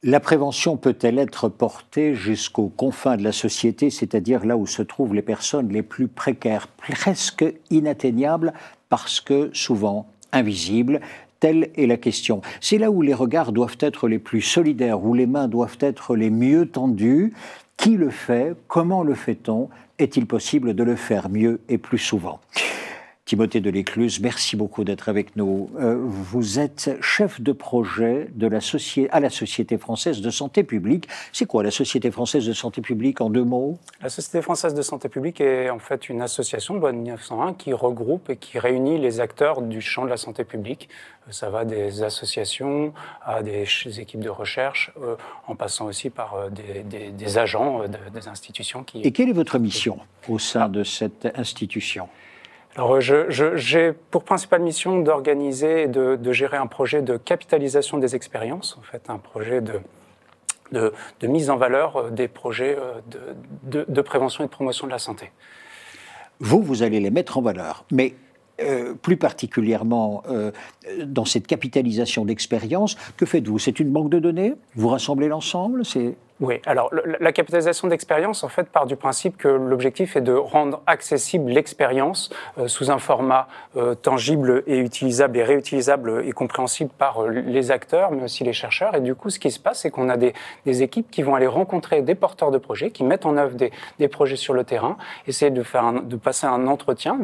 La prévention peut-elle être portée jusqu'aux confins de la société, c'est-à-dire là où se trouvent les personnes les plus précaires, presque inatteignables parce que souvent invisibles? Telle est la question. C'est là où les regards doivent être les plus solidaires, où les mains doivent être les mieux tendues. Qui le fait? Comment le fait-on? Est-il possible de le faire mieux et plus souvent? Timothée Delécluse, merci beaucoup d'être avec nous. Vous êtes chef de projet à la Société française de santé publique. C'est quoi la Société française de santé publique en deux mots? La Société française de santé publique est en fait une association de loi de 1901 qui regroupe et qui réunit les acteurs du champ de la santé publique. Ça va des associations à des équipes de recherche, en passant aussi par des agents des institutions qui... Et quelle est votre mission au sein de cette institution? Alors, j'ai pour principale mission d'organiser et de gérer un projet de capitalisation des expériences, en fait, un projet de mise en valeur des projets de prévention et de promotion de la santé. Vous allez les mettre en valeur, mais plus particulièrement dans cette capitalisation d'expérience, que faites-vous? C'est une banque de données? Vous rassemblez l'ensemble? Oui, alors la capitalisation d'expérience, en fait, part du principe que l'objectif est de rendre accessible l'expérience sous un format tangible et utilisable et réutilisable et compréhensible par les acteurs, mais aussi les chercheurs. Et du coup, ce qui se passe, c'est qu'on a des équipes qui vont aller rencontrer des porteurs de projets, qui mettent en œuvre des projets sur le terrain, essayer de passer un entretien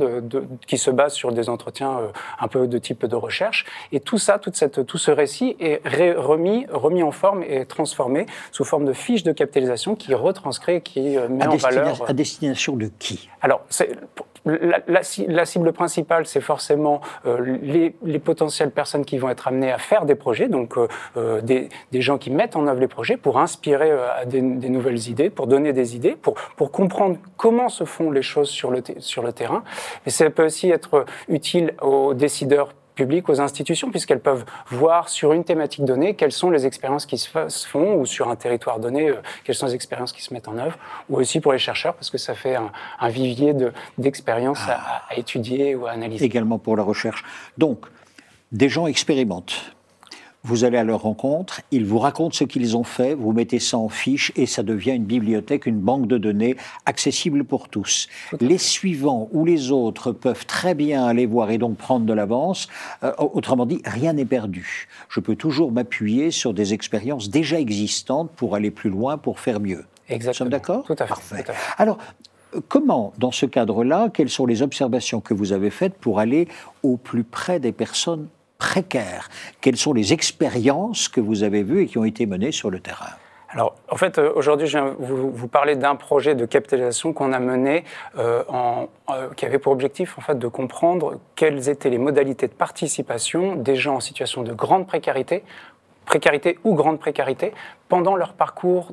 qui se base sur des entretiens un peu de type de recherche. Et tout ça, tout ce récit est remis en forme et transformé sous forme de fiche de capitalisation qui retranscrit, qui met en valeur... À destination de qui? Alors, la cible principale, c'est forcément les potentielles personnes qui vont être amenées à faire des projets, donc des gens qui mettent en œuvre les projets pour inspirer à des nouvelles idées, pour donner des idées, pour comprendre comment se font les choses sur le terrain. Mais ça peut aussi être utile aux décideurs publiques, aux institutions, puisqu'elles peuvent voir sur une thématique donnée quelles sont les expériences qui se font, ou sur un territoire donné, quelles sont les expériences qui se mettent en œuvre, ou aussi pour les chercheurs, parce que ça fait un vivier d'expériences à étudier ou à analyser. Également pour la recherche. Donc, des gens expérimentent. Vous allez à leur rencontre, ils vous racontent ce qu'ils ont fait, vous mettez ça en fiche et ça devient une bibliothèque, une banque de données accessible pour tous. Les suivants ou les autres peuvent très bien aller voir et donc prendre de l'avance. Autrement dit, rien n'est perdu. Je peux toujours m'appuyer sur des expériences déjà existantes pour aller plus loin, pour faire mieux. Exactement. Nous sommes d'accord? Tout à fait. Parfait. Tout à fait. Alors, comment, dans ce cadre-là, quelles sont les observations que vous avez faites pour aller au plus près des personnes précaires? Quelles sont les expériences que vous avez vues et qui ont été menées sur le terrain? Alors, en fait, aujourd'hui, je viens vous parler d'un projet de capitalisation qu'on a mené, qui avait pour objectif, en fait, de comprendre quelles étaient les modalités de participation des gens en situation de grande précarité ou grande précarité, pendant leur parcours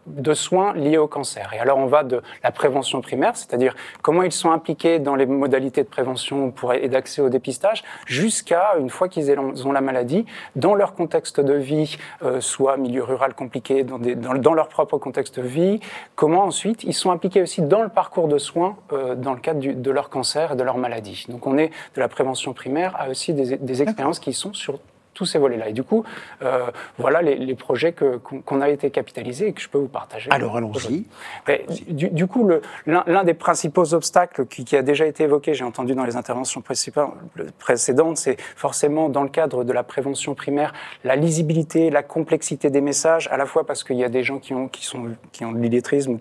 de soins liés au cancer. Et alors on va de la prévention primaire, c'est-à-dire comment ils sont impliqués dans les modalités de prévention et d'accès au dépistage, jusqu'à, une fois qu'ils ont la maladie, dans leur contexte de vie, soit milieu rural compliqué, dans leur propre contexte de vie, comment ensuite ils sont impliqués aussi dans le parcours de soins dans le cadre de leur cancer et de leur maladie. Donc on est de la prévention primaire à aussi des expériences qui sont sur tous ces volets-là. Et du coup, voilà les projets qu'on a été capitalisés et que je peux vous partager. Alors, allons-y. Du coup, l'un des principaux obstacles qui a déjà été évoqué, j'ai entendu dans les interventions précédentes, c'est forcément, dans le cadre de la prévention primaire, la lisibilité, la complexité des messages, à la fois parce qu'il y a des gens qui ont de l'illettrisme,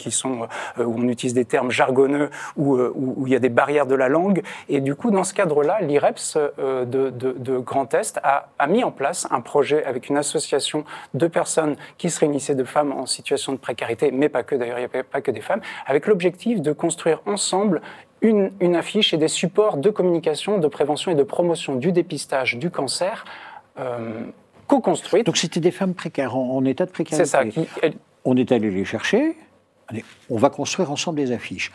où on utilise des termes jargonneux, où il y a des barrières de la langue. Et du coup, dans ce cadre-là, l'IREPS de Grand Est a mis en place un projet avec une association de personnes qui se réunissaient, de femmes en situation de précarité, mais pas que, d'ailleurs, il n'y avait pas que des femmes, avec l'objectif de construire ensemble une affiche et des supports de communication, de prévention et de promotion du dépistage du cancer co-construite. Donc c'était des femmes précaires, en état de précarité. C'est ça. On est allé les chercher, on va construire ensemble des affiches.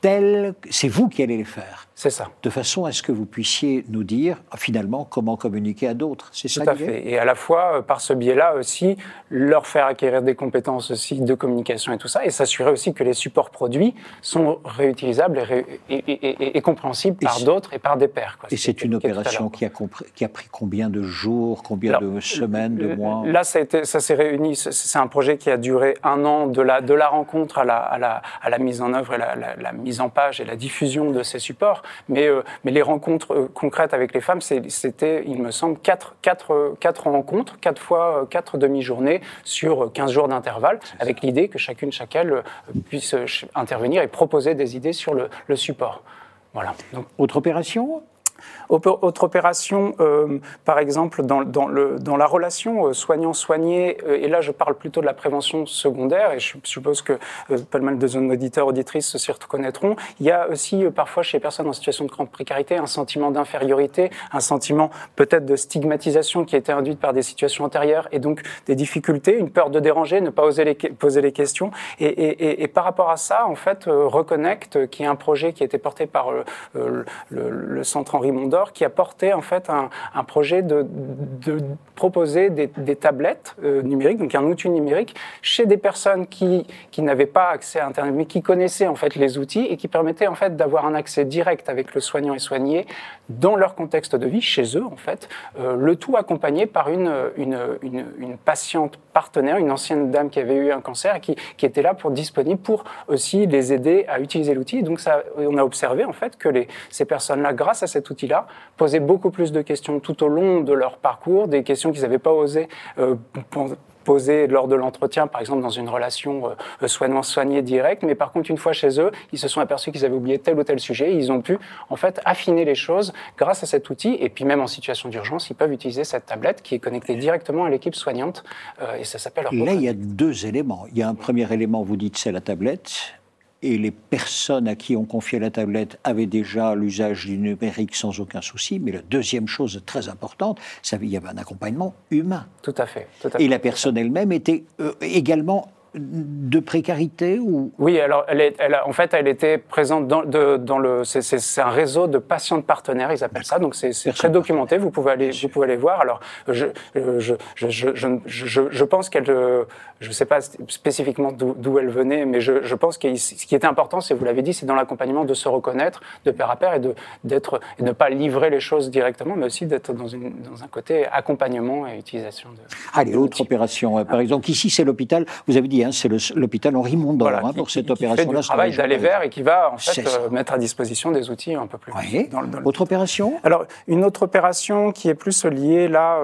telles, c'est vous qui allez les faire. C'est ça. De façon à ce que vous puissiez nous dire, finalement, comment communiquer à d'autres. C'est ça Tout à fait. Et à la fois, par ce biais-là aussi, leur faire acquérir des compétences aussi de communication et tout ça, et s'assurer aussi que les supports produits sont réutilisables et compréhensibles par d'autres et par des pairs. Et c'est une opération qui a pris combien de jours, combien de semaines, de mois? Là, ça s'est réuni, c'est un projet qui a duré 1 an, de la rencontre à la mise en œuvre et la mise en page et la diffusion de ces supports. Mais les rencontres concrètes avec les femmes, c'était, il me semble, 4 rencontres, 4 demi-journées sur 15 jours d'intervalle, avec l'idée que chacune, chacun puisse intervenir et proposer des idées sur le support. Voilà. Donc, autre opération ? Autre opération, par exemple, dans la relation soignant-soigné, et là je parle plutôt de la prévention secondaire, et je suppose que pas mal de nos auditeurs, auditrices s'y reconnaîtront, il y a aussi parfois chez les personnes en situation de grande précarité un sentiment d'infériorité, un sentiment peut-être de stigmatisation qui a été induite par des situations antérieures, et donc des difficultés, une peur de déranger, ne pas oser poser les questions, et par rapport à ça, en fait, Reconnect, qui est un projet qui a été porté par le Centre Henri Mondor, qui a porté en fait un projet de proposer des tablettes numériques, donc un outil numérique, chez des personnes qui n'avaient pas accès à Internet, mais qui connaissaient en fait les outils et qui permettaient en fait d'avoir un accès direct avec le soignant et soigné dans leur contexte de vie, chez eux en fait, le tout accompagné par une patiente partenaire, une ancienne dame qui avait eu un cancer et qui était là disponible pour aussi les aider à utiliser l'outil. Donc on a observé en fait que ces personnes-là, grâce à cet outil-là, posaient beaucoup plus de questions tout au long de leur parcours, des questions qu'ils n'avaient pas osé poser lors de l'entretien, par exemple dans une relation soignant-soigné directe, mais par contre, une fois chez eux, ils se sont aperçus qu'ils avaient oublié tel ou tel sujet, et ils ont pu en fait affiner les choses grâce à cet outil, et puis même en situation d'urgence, ils peuvent utiliser cette tablette qui est connectée directement à l'équipe soignante, et ça s'appelle Reconnect. Là, il y a 2 éléments. Il y a un premier élément, vous dites, c'est la tablette, et les personnes à qui on confiait la tablette avaient déjà l'usage du numérique sans aucun souci. Mais la deuxième chose très importante, c'est qu'il y avait un accompagnement humain. Tout à fait. Et la personne elle-même était également de précarité ou... Oui, alors en fait, elle était présente dans le. C'est un réseau de patientes partenaires, ils appellent ça. Donc c'est très documenté. Vous pouvez aller voir. Alors je pense qu'elle. Je ne sais pas spécifiquement d'où elle venait, mais je pense que ce qui était important, c'est, vous l'avez dit, c'est dans l'accompagnement de se reconnaître de pair à pair et de ne pas livrer les choses directement, mais aussi d'être dans un côté accompagnement et utilisation de. Allez, autre opération. Par exemple, ici c'est l'hôpital. Vous avez dit, c'est l'hôpital Henri Mondor, voilà, pour cette opération-là. Qui fait du travail d'aller vers et qui va en fait mettre à disposition des outils un peu plus. Oui. Autre opération. Alors une autre opération qui est plus liée là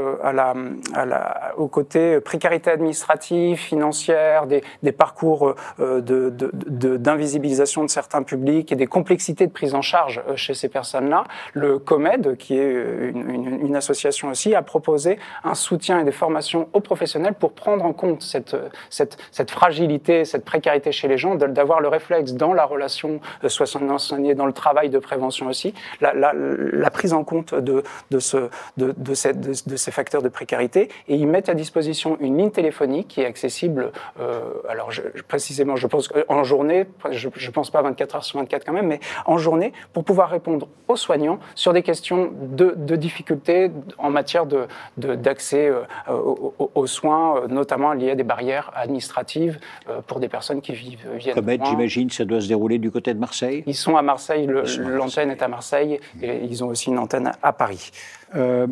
au côté précarité administrative, financière, des parcours d'invisibilisation de certains publics et des complexités de prise en charge chez ces personnes-là. Le COMED, qui est une association aussi, a proposé un soutien et des formations aux professionnels pour prendre en compte cette fragilité, cette précarité chez les gens, d'avoir le réflexe dans la relation soignant-soigné, dans le travail de prévention aussi, la prise en compte de ces facteurs de précarité. Et ils mettent à disposition une ligne téléphonique qui est accessible, alors précisément, je pense en journée, je ne pense pas 24 heures sur 24 quand même, mais en journée, pour pouvoir répondre aux soignants sur des questions de difficultés en matière d'accès aux soins, notamment liées à des barrières administratives pour des personnes qui viennent Comet, loin. j'imagine, ça doit se dérouler du côté de Marseille. Ils sont à Marseille, l'antenne est à Marseille, et ils ont aussi une antenne à Paris.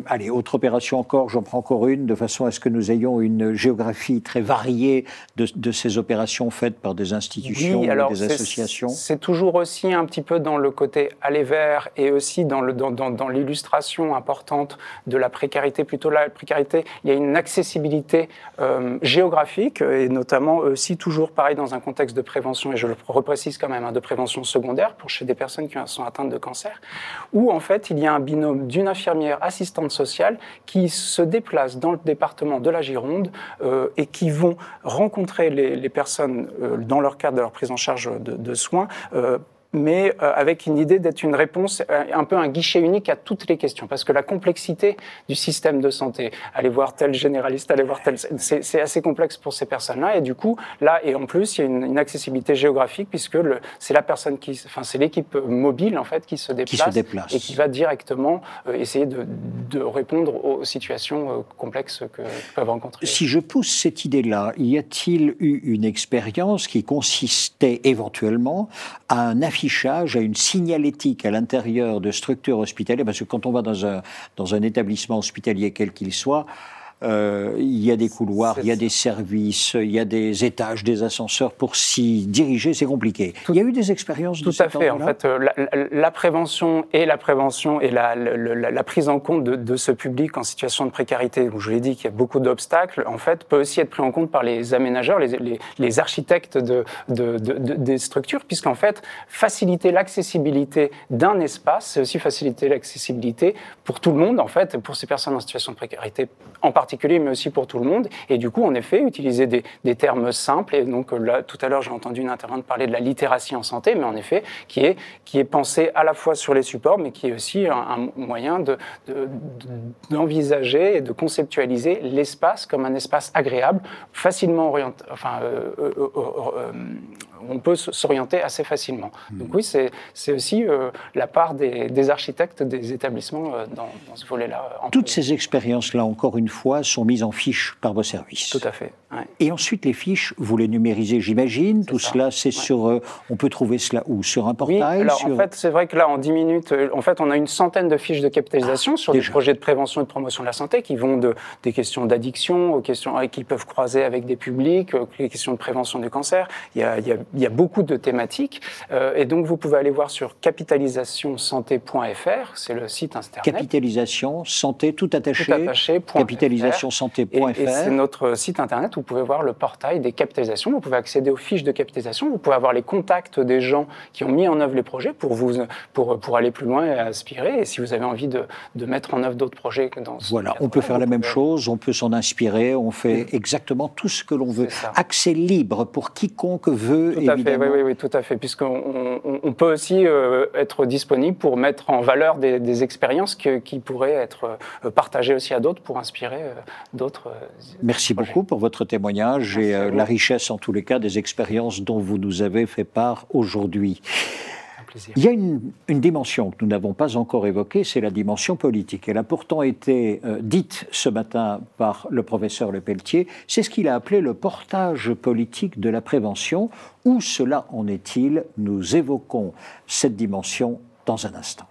Allez, autre opération encore, j'en prends encore une, de façon à ce que nous ayons une géographie très variée de ces opérations faites par des institutions ou des associations. C'est toujours aussi un petit peu dans le côté aller vers et aussi dans l'illustration importante de la précarité. Plutôt la précarité, il y a une accessibilité géographique et notamment aussi toujours pareil dans un contexte de prévention, et je le reprécise quand même, de prévention secondaire pour chez des personnes qui sont atteintes de cancer, où en fait il y a un binôme d'une infirmière assistante sociale qui se déplacent dans le département de la Gironde et qui vont rencontrer les personnes dans leur cadre de leur prise en charge de soins mais avec une idée d'être une réponse, un peu un guichet unique à toutes les questions. Parce que la complexité du système de santé, aller voir tel généraliste, aller voir tel... C'est assez complexe pour ces personnes-là. Et du coup, là, et en plus, il y a une accessibilité géographique, puisque c'est la personne c'est l'équipe mobile, en fait, qui se déplace et qui va directement essayer de répondre aux situations complexes que peuvent rencontrer. Si je pousse cette idée-là, y a-t-il eu une expérience qui consistait éventuellement à un affichage, à une signalétique à l'intérieur de structures hospitalières? Parce que quand on va dans un établissement hospitalier quel qu'il soit, il y a des couloirs, il y a des services, il y a des étages, des ascenseurs. Pour s'y diriger, c'est compliqué. Il y a eu des expériences de cet ordre-là ? Tout à fait. En fait, la prévention et la prise en compte de ce public en situation de précarité, où je l'ai dit qu'il y a beaucoup d'obstacles, en fait, peut aussi être pris en compte par les aménageurs, les architectes des structures, puisqu'en fait, faciliter l'accessibilité d'un espace, c'est aussi faciliter l'accessibilité pour tout le monde, en fait, pour ces personnes en situation de précarité en particulier, mais aussi pour tout le monde. Et du coup, en effet, utiliser des termes simples. Et donc là, tout à l'heure, j'ai entendu une intervenante parler de la littératie en santé, mais en effet, qui est pensée à la fois sur les supports, mais qui est aussi un moyen d'envisager et de conceptualiser l'espace comme un espace agréable, facilement orienté, on peut s'orienter assez facilement. Donc oui, c'est aussi la part des architectes des établissements dans ce volet-là. Toutes ces expériences-là, encore une fois, sont mises en fiche par vos services. Tout à fait. Ouais. Et ensuite, les fiches, vous les numérisez, j'imagine. Tout cela, c'est sur... on peut trouver cela où? Sur un portail? Oui, alors en fait, c'est vrai que là, en 10 minutes, en fait, on a une centaine de fiches de capitalisation sur des projets de prévention et de promotion de la santé qui vont des questions d'addiction aux questions qui peuvent croiser avec des publics, les questions de prévention du cancer. Il y a beaucoup de thématiques. Et donc, vous pouvez aller voir sur capitalisationsanté.fr, c'est le site internet. Capitalisation, santé, tout attaché. Tout attaché. Capitalisationsanté.fr. Et c'est notre site internet où vous pouvez voir le portail des capitalisations. Vous pouvez accéder aux fiches de capitalisation. Vous pouvez avoir les contacts des gens qui ont mis en œuvre les projets pour aller plus loin et aspirer. Et si vous avez envie de mettre en œuvre d'autres projets dans ce Voilà, on peut faire la même chose, on peut s'en inspirer, on fait exactement tout ce que l'on veut. Accès libre pour quiconque veut, tout évidemment. À fait, oui, tout à fait, puisqu'on peut aussi être disponible pour mettre en valeur des expériences qui pourraient être partagées aussi à d'autres pour inspirer d'autres. Merci beaucoup pour votre témoignage et la richesse, en tous les cas, des expériences dont vous nous avez fait part aujourd'hui. Il y a une dimension que nous n'avons pas encore évoquée, c'est la dimension politique. Elle a pourtant été dite ce matin par le professeur Lepelletier. C'est ce qu'il a appelé le portage politique de la prévention. Où cela en est-il? Nous évoquons cette dimension dans un instant.